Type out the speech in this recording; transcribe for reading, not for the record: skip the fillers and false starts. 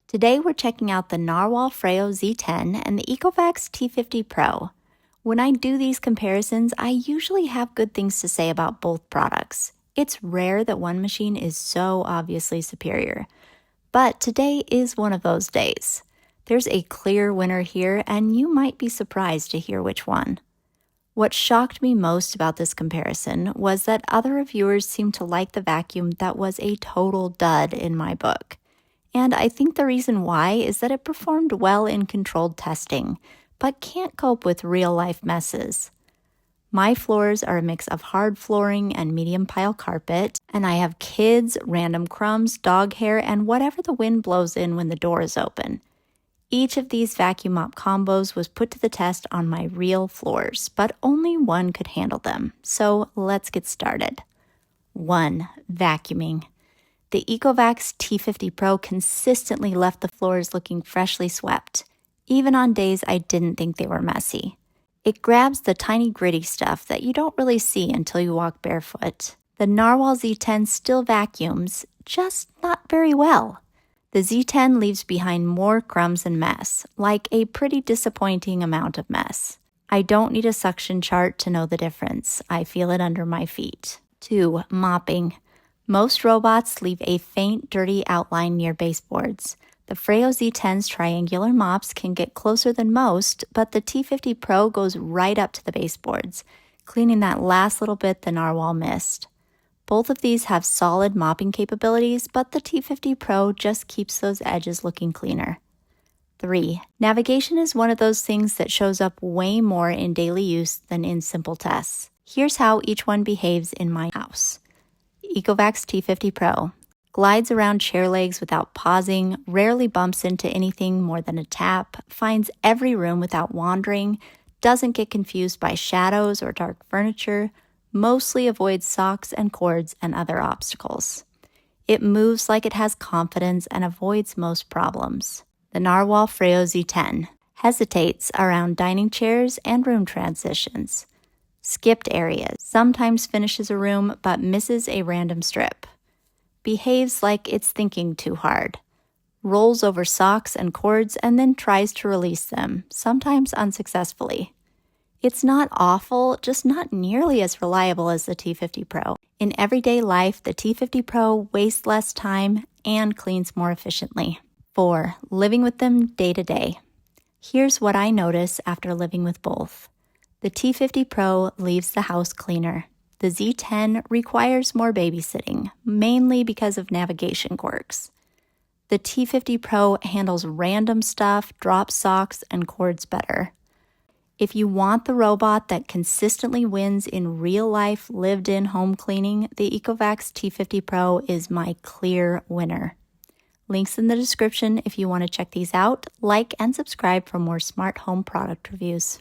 Today we're checking out the Narwal Freo Z10 and the Ecovacs T50 Pro. When I do these comparisons, I usually have good things to say about both products. It's rare that one machine is so obviously superior. But today is one of those days. There's a clear winner here, and you might be surprised to hear which one. What shocked me most about this comparison was that other reviewers seemed to like the vacuum that was a total dud in my book. And I think the reason why is that it performed well in controlled testing, but can't cope with real-life messes. My floors are a mix of hard flooring and medium pile carpet, and I have kids, random crumbs, dog hair, and whatever the wind blows in when the door is open. Each of these vacuum mop combos was put to the test on my real floors, but only one could handle them. So let's get started. 1. Vacuuming. The Ecovacs T50 Pro consistently left the floors looking freshly swept, even on days I didn't think they were messy. It grabs the tiny gritty stuff that you don't really see until you walk barefoot. The Narwal Z10 still vacuums, just not very well. The Z10 leaves behind more crumbs and mess, like a pretty disappointing amount of mess. I don't need a suction chart to know the difference. I feel it under my feet. 2. Mopping. Most robots leave a faint, dirty outline near baseboards. The Freo Z10's triangular mops can get closer than most, but the T50 Pro goes right up to the baseboards, cleaning that last little bit the Narwal missed. Both of these have solid mopping capabilities, but the T50 Pro just keeps those edges looking cleaner. 3. Navigation is one of those things that shows up way more in daily use than in simple tests. Here's how each one behaves in my house. Ecovacs T50 Pro. Glides around chair legs without pausing, rarely bumps into anything more than a tap, finds every room without wandering, doesn't get confused by shadows or dark furniture, mostly avoids socks and cords and other obstacles. It moves like it has confidence and avoids most problems. The Narwal Freo Z10 hesitates around dining chairs and room transitions. Skipped areas, sometimes finishes a room but misses a random strip. Behaves like it's thinking too hard. Rolls over socks and cords and then tries to release them, sometimes unsuccessfully. It's not awful, just not nearly as reliable as the T50 Pro. In everyday life, the T50 Pro wastes less time and cleans more efficiently. 4. Living with them day to day. Here's what I notice after living with both. The T50 Pro leaves the house cleaner. The Z10 requires more babysitting, mainly because of navigation quirks. The T50 Pro handles random stuff, drops socks, and cords better. If you want the robot that consistently wins in real-life, lived-in home cleaning, the Ecovacs T50 Pro is my clear winner. Links in the description if you want to check these out. Like and subscribe for more smart home product reviews.